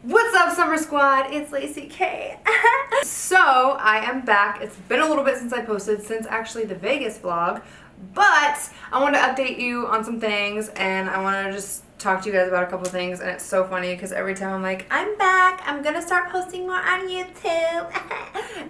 What's up, Summer Squad? It's Lacey K. So, I am back. It's been a little bit since I posted, since actually the Vegas vlog, but I wanted to update you on some things, and I want to just talk to you guys about a couple things. And it's so funny because every time I'm like, I'm back, I'm gonna start posting more on YouTube,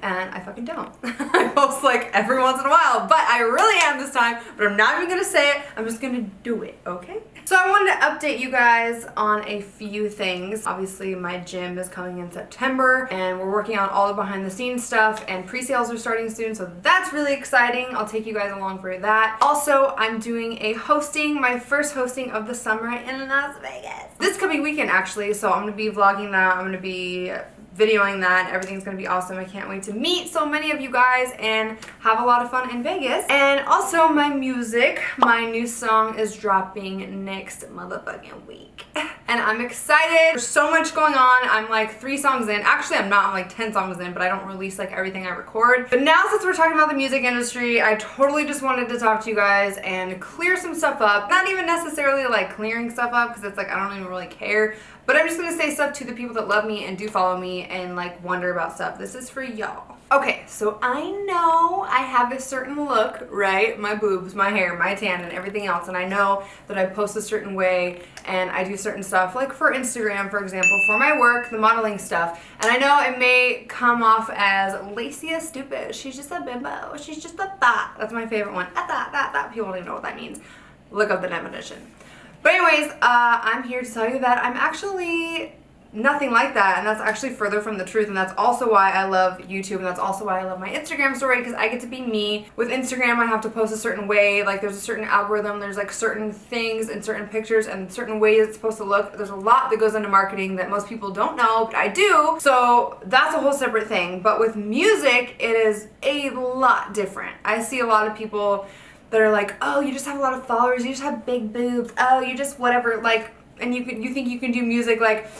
and I fucking don't. I post like every once in a while, but I really am this time. But I'm not even gonna say it, I'm just gonna do it, okay? So I wanted to update you guys on a few things. Obviously my gym is coming in September and we're working on all the behind the scenes stuff, and pre-sales are starting soon, so that's really exciting. I'll take you guys along for that. Also, I'm doing a hosting, my first hosting of the summer in Las Vegas. This coming weekend actually, so I'm gonna be vlogging that, I'm gonna be videoing that. Everything's gonna be awesome. I can't wait to meet so many of you guys and have a lot of fun in Vegas. And also my music, my new song is dropping next motherfucking week. And I'm excited. There's so much going on. I'm like 3 songs in. Actually, I'm not. I'm like 10 songs in, but I don't release like everything I record. But now, since we're talking about the music industry, I totally just wanted to talk to you guys and clear some stuff up. Not even necessarily like clearing stuff up, because it's like I don't even really care. But I'm just gonna say stuff to the people that love me and do follow me and like wonder about stuff. This is for y'all. Okay, so I know I have a certain look, right? My boobs, my hair, my tan, and everything else. And I know that I post a certain way and I do certain stuff, like for Instagram, for example, for my work, the modeling stuff. And I know it may come off as Lacey is stupid. She's just a bimbo. She's just a thought. That's my favorite one. A thought. People don't even know what that means. Look up the definition. But anyways, I'm here to tell you that I'm actually nothing like that, and that's actually further from the truth. And that's also why I love YouTube, and that's also why I love my Instagram story, because I get to be me. With Instagram, I have to post a certain way, like there's a certain algorithm, there's like certain things and certain pictures and certain ways it's supposed to look. There's a lot that goes into marketing that most people don't know, but I do, so that's a whole separate thing. But with music, it is a lot different. I see a lot of people that are like, oh, you just have a lot of followers, you just have big boobs, oh, you just whatever, like, and you think you can do music. Like,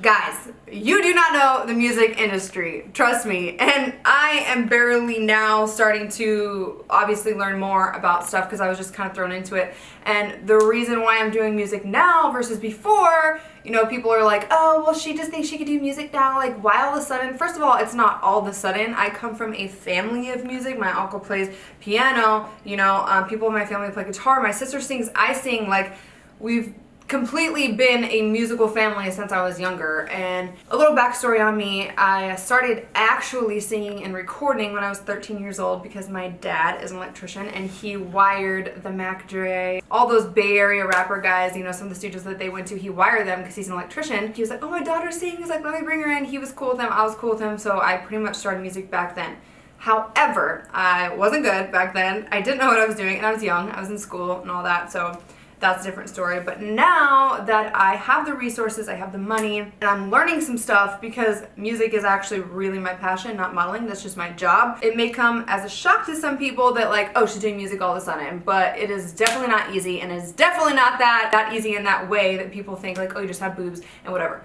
guys, you do not know the music industry, trust me. And I am barely now starting to obviously learn more about stuff, because I was just kind of thrown into it. And the reason why I'm doing music now versus before, you know, people are like, oh, well, she just thinks she could do music now, like, why all of a sudden? First of all, it's not all of a sudden. I come from a family of music. My uncle plays piano, you know, people in my family play guitar, my sister sings, I sing. Like, we've completely been a musical family since I was younger. And a little backstory on me, I started actually singing and recording when I was 13 years old, because my dad is an electrician and he wired the Mac Dre, all those Bay Area rapper guys, you know, some of the studios that they went to, he wired them because he's an electrician. He was like, oh, my daughter sings, like, let me bring her in. He was cool with them, I was cool with him, so I pretty much started music back then. However, I wasn't good back then. I didn't know what I was doing, and I was young, I was in school and all that, so that's a different story. But now that I have the resources, I have the money, and I'm learning some stuff, because music is actually really my passion, not modeling. That's just my job. It may come as a shock to some people that like, oh, she's doing music all of a sudden, but it is definitely not easy, and it's definitely not that easy in that way that people think, like, oh, you just have boobs and whatever.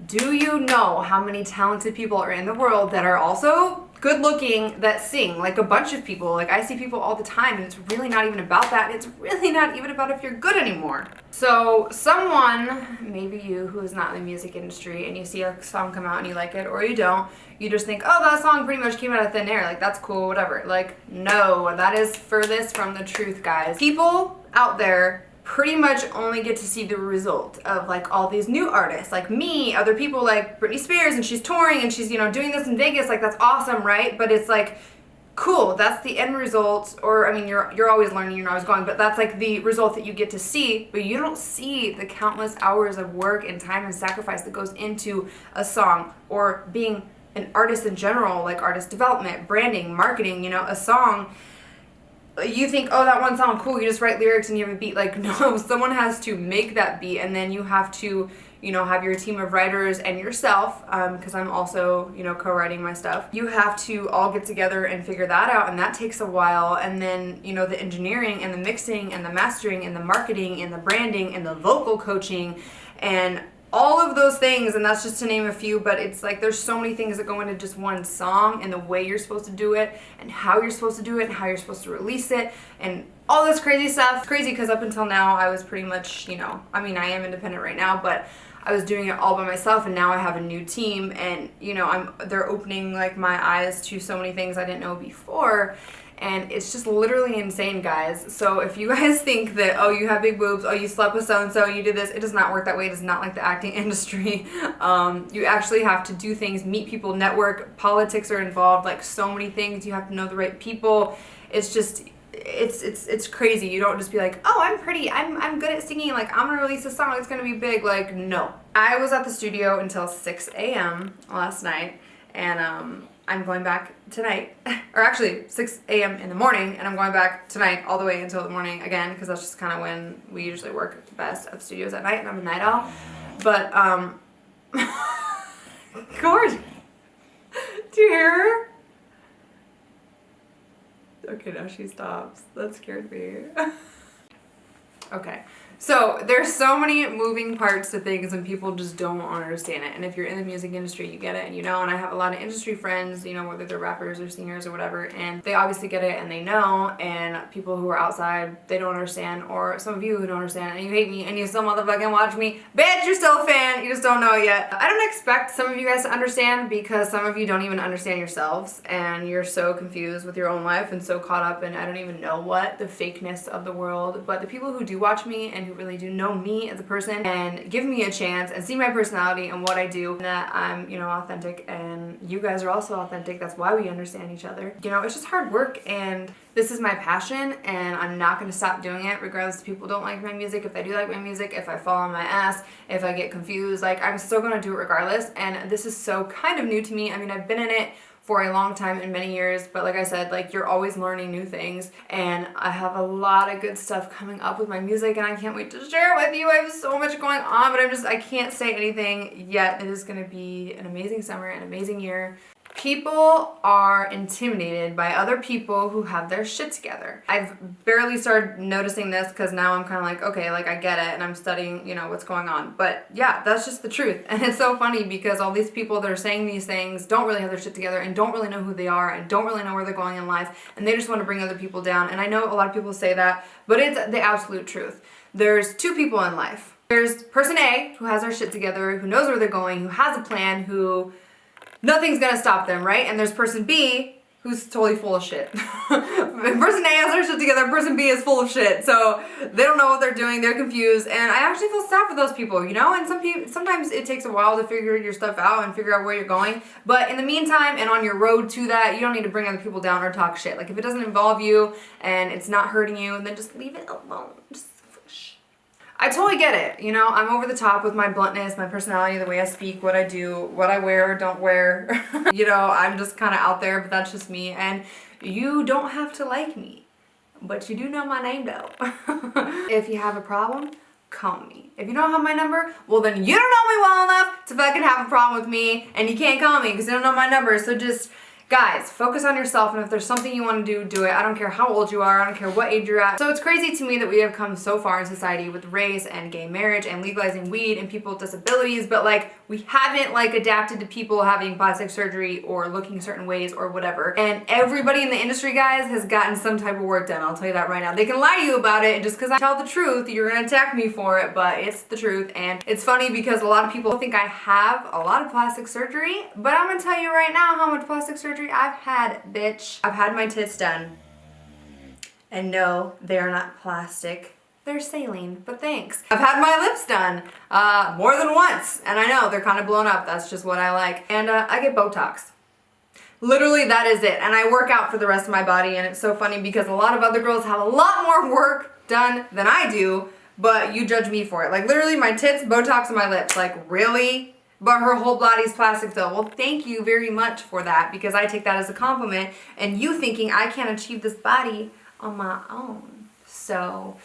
Do you know how many talented people are in the world that are also good looking, that sing? Like, a bunch of people. Like, I see people all the time, and it's really not even about that. It's really not even about if you're good anymore. So someone, maybe you, who is not in the music industry, and you see a song come out and you like it, or you don't, you just think, oh, that song pretty much came out of thin air, like, that's cool, whatever. Like, no, that is furthest from the truth, guys. People out there pretty much only get to see the result of like all these new artists, like me, other people like Britney Spears, and she's touring and she's, you know, doing this in Vegas, like, that's awesome, right? But it's like, cool, that's the end result. Or, I mean, you're always learning, you're always going, but that's like the result that you get to see. But you don't see the countless hours of work and time and sacrifice that goes into a song, or being an artist in general, like artist development, branding, marketing. You know, a song, you think, oh, that one song, cool, you just write lyrics and you have a beat. Like, no, someone has to make that beat, and then you have to, you know, have your team of writers and yourself, because I'm also, you know, co-writing my stuff. You have to all get together and figure that out, and that takes a while. And then, you know, the engineering and the mixing and the mastering and the marketing and the branding and the vocal coaching and all of those things, and that's just to name a few. But it's like there's so many things that go into just one song, and the way you're supposed to do it, and how you're supposed to do it, and how you're supposed to release it, and all this crazy stuff. It's crazy because up until now I was pretty much, you know, I mean, I am independent right now, but I was doing it all by myself, and now I have a new team, and you know, they're opening like my eyes to so many things I didn't know before. And it's just literally insane, guys. So if you guys think that, oh, you have big boobs, oh, you slept with so-and-so, you did this, it does not work that way. It is not like the acting industry. You actually have to do things, meet people, network, politics are involved, like so many things. You have to know the right people. It's just, it's crazy. You don't just be like, oh, I'm pretty, I'm good at singing, like I'm gonna release a song, it's gonna be big. Like, no. I was at the studio until 6 a.m. last night, and I'm going back tonight, or actually 6 a.m. in the morning, and I'm going back tonight all the way until the morning again, because that's just kind of when we usually work best at studios at night, and I'm a night owl. But, Gord, do you hear her? Okay, now she stops. That scared me. Okay. So there's so many moving parts to things, and people just don't understand it. And if you're in the music industry, you get it, and you know. And I have a lot of industry friends, you know, whether they're rappers or singers or whatever, and they obviously get it and they know. And people who are outside, they don't understand, or some of you who don't understand and you hate me and you still motherfucking watch me, bitch, you're still a fan. You just don't know it yet. I don't expect some of you guys to understand, because some of you don't even understand yourselves, and you're so confused with your own life and so caught up in I don't even know what, the fakeness of the world. But the people who do watch me and who really do know me as a person and give me a chance and see my personality and what I do, and that I'm, you know, authentic, and you guys are also authentic. That's why we understand each other. You know, it's just hard work, and this is my passion, and I'm not going to stop doing it regardless if people don't like my music, if they do like my music, if I fall on my ass, if I get confused. Like, I'm still going to do it regardless, and this is so kind of new to me. I mean, I've been in it for a long time and many years, but like I said, like, you're always learning new things, and I have a lot of good stuff coming up with my music, and I can't wait to share it with you. I have so much going on, but I can't say anything yet. It is going to be an amazing summer, an amazing year. People are intimidated by other people who have their shit together. I've barely started noticing this, because now I'm kind of like, okay, like, I get it, and I'm studying, you know, what's going on. But yeah, that's just the truth. And it's so funny, because all these people that are saying these things don't really have their shit together, and don't really know who they are, and don't really know where they're going in life, and they just want to bring other people down. And I know a lot of people say that, but it's the absolute truth. There's two people in life. There's person A, who has their shit together, who knows where they're going, who has a plan, who nothing's gonna stop them, right? And there's person B, who's totally full of shit. Person A has their shit together, person B is full of shit. So they don't know what they're doing, they're confused, and I actually feel sad for those people, you know? And sometimes it takes a while to figure your stuff out and figure out where you're going. But in the meantime, and on your road to that, you don't need to bring other people down or talk shit. Like, if it doesn't involve you and it's not hurting you, then just leave it alone. I totally get it, you know, I'm over the top with my bluntness, my personality, the way I speak, what I do, what I wear or don't wear. You know, I'm just kind of out there, but that's just me, and you don't have to like me, but you do know my name though. If you have a problem, call me. If you don't have my number, well, then you don't know me well enough to fucking have a problem with me, and you can't call me because you don't know my number. So just, guys, focus on yourself, and if there's something you want to do, do it. I don't care how old you are, I don't care what age you're at. So it's crazy to me that we have come so far in society with race and gay marriage and legalizing weed and people with disabilities, but like, we haven't like adapted to people having plastic surgery or looking certain ways or whatever. And everybody in the industry, guys, has gotten some type of work done. I'll tell you that right now. They can lie to you about it, and just because I tell the truth, you're gonna attack me for it, but it's the truth. And it's funny because a lot of people think I have a lot of plastic surgery, but I'm gonna tell you right now how much plastic surgery I've had, bitch. I've had my tits done, and no, they are not plastic. They're saline, but thanks. I've had my lips done more than once, and I know they're kind of blown up. That's just what I like. And I get Botox. Literally, that is it. And I work out for the rest of my body, and it's so funny because a lot of other girls have a lot more work done than I do, but you judge me for it. Like, literally, my tits, Botox, and my lips. Like, really? But her whole body's plastic though. Well, thank you very much for that, because I take that as a compliment, and you thinking I can't achieve this body on my own. So,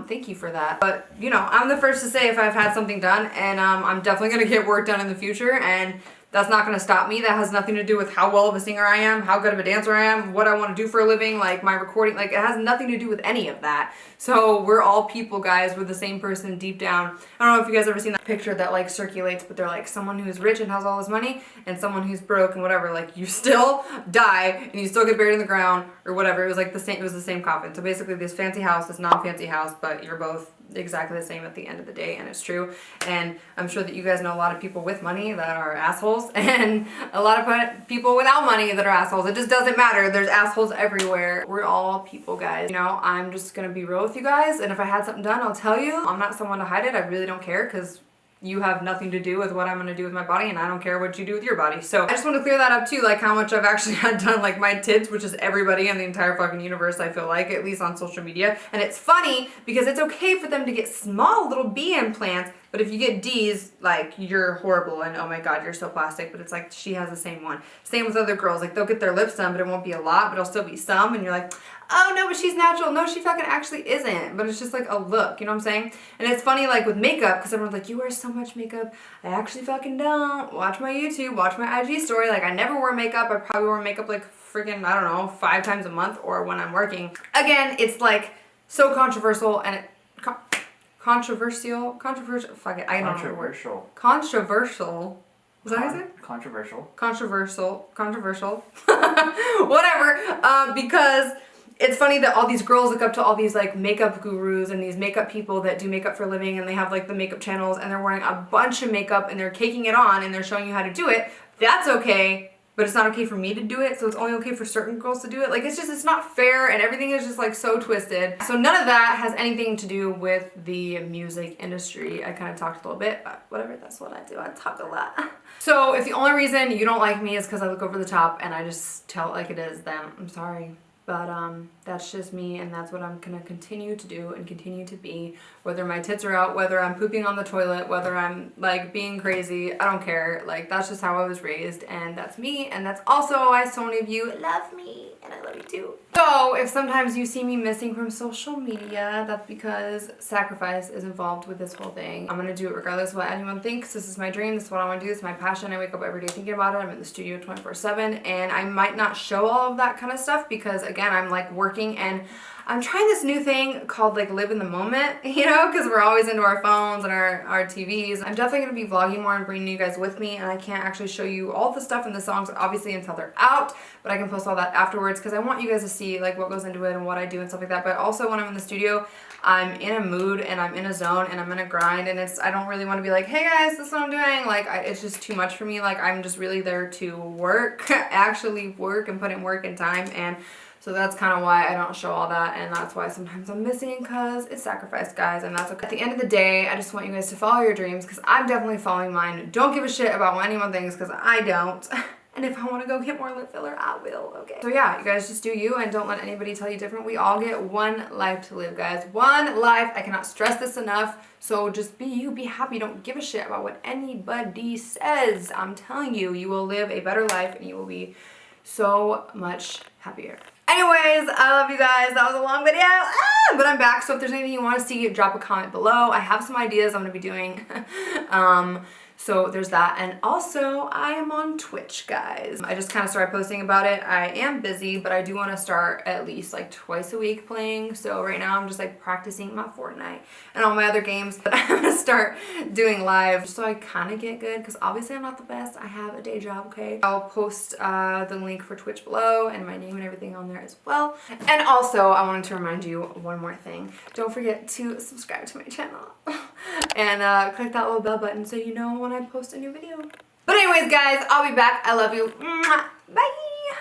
thank you for that. But, you know, I'm the first to say if I've had something done, and I'm definitely gonna get work done in the future, and that's not gonna stop me. That has nothing to do with how well of a singer I am, how good of a dancer I am, what I wanna do for a living, like my recording, like, it has nothing to do with any of that. So we're all people, guys. We're the same person deep down. I don't know if you guys ever seen that picture that like circulates, but they're like someone who's rich and has all this money, and someone who's broke and whatever, like, you still die and you still get buried in the ground or whatever. It was like the same, it was the same coffin. So basically this fancy house, this non-fancy house, but you're both exactly the same at the end of the day, and it's true. And I'm sure that you guys know a lot of people with money that are assholes, and a lot of people without money that are assholes. It just doesn't matter. There's assholes everywhere. We're all people, guys. You know, I'm just gonna be real with you guys, and if I had something done, I'll tell you. I'm not someone to hide it. I really don't care, because you have nothing to do with what I'm gonna do with my body, and I don't care what you do with your body. So I just want to clear that up too, like how much I've actually had done, like my tits, which is everybody in the entire fucking universe, I feel like, at least on social media. And it's funny because it's okay for them to get small little B implants, but if you get D's, like, you're horrible and oh my god, you're so plastic. But it's like, she has the same one. Same with other girls, like they'll get their lips done, but it won't be a lot, but it'll still be some, and you're like, oh no, but she's natural. No, she fucking actually isn't, but it's just like a look, you know what I'm saying? And it's funny, like with makeup, because everyone's like, you wear so much makeup. I actually fucking don't. Watch my YouTube, watch my IG story. Like, I never wear makeup. I probably wear makeup like freaking, I don't know, 5 times a month or when I'm working. Again, it's like so controversial, and controversial, fuck it, I don't know. Controversial. Was that what I said? Controversial. Whatever. Because it's funny that all these girls look up to all these like makeup gurus and these makeup people that do makeup for a living, and they have like the makeup channels, and they're wearing a bunch of makeup and they're caking it on and they're showing you how to do it. That's okay. But it's not okay for me to do it, so it's only okay for certain girls to do it. Like, it's not fair, and everything is just like so twisted. So none of that has anything to do with the music industry. I kind of talked a little bit, but whatever, that's what I do. I talk a lot. So if the only reason you don't like me is because I look over the top and I just tell it like it is, then I'm sorry. But that's just me, and that's what I'm gonna continue to do and continue to be. Whether my tits are out, whether I'm pooping on the toilet, whether I'm like being crazy, I don't care. Like, that's just how I was raised, and that's me, and that's also why so many of you love me, and I love you too. So if sometimes you see me missing from social media, that's because sacrifice is involved with this whole thing. I'm gonna do it regardless of what anyone thinks. This is my dream, this is what I wanna do, this is my passion. I wake up every day thinking about it. I'm in the studio 24/7, and I might not show all of that kind of stuff because, again, I'm like working, and I'm trying this new thing called like live in the moment, you know, because we're always into our phones and our TVs. I'm definitely going to be vlogging more and bringing you guys with me, and I can't actually show you all the stuff in the songs obviously until they're out, but I can post all that afterwards because I want you guys to see like what goes into it and what I do and stuff like that. But also when I'm in the studio, I'm in a mood and I'm in a zone and I'm in a grind, and I don't really want to be like, hey guys, this is what I'm doing. Like, it's just too much for me. Like, I'm just really there to work, actually work and put in work and time, and so that's kind of why I don't show all that, and that's why sometimes I'm missing, because it's sacrifice, guys, and that's okay. At the end of the day, I just want you guys to follow your dreams, because I'm definitely following mine. Don't give a shit about what anyone thinks, because I don't. And if I want to go get more lip filler, I will, okay? So yeah, you guys just do you, and don't let anybody tell you different. We all get one life to live, guys. One life. I cannot stress this enough. So just be you, be happy. Don't give a shit about what anybody says. I'm telling you, you will live a better life, and you will be so much happier. Anyways, I love you guys. That was a long video, but I'm back. So if there's anything you want to see, drop a comment below. I have some ideas I'm going to be doing. So there's that. And also, I am on Twitch, guys. I just kind of started posting about it. I am busy, but I do want to start at least like twice a week playing. So right now I'm just like practicing my Fortnite and all my other games. But I'm going to start doing live so I kind of get good, because obviously I'm not the best. I have a day job, okay? I'll post the link for Twitch below and my name and everything on there as well. And also, I wanted to remind you one more thing. Don't forget to subscribe to my channel and click that little bell button so you know when I post a new video. But anyways, guys, I'll be back. I love you. Bye.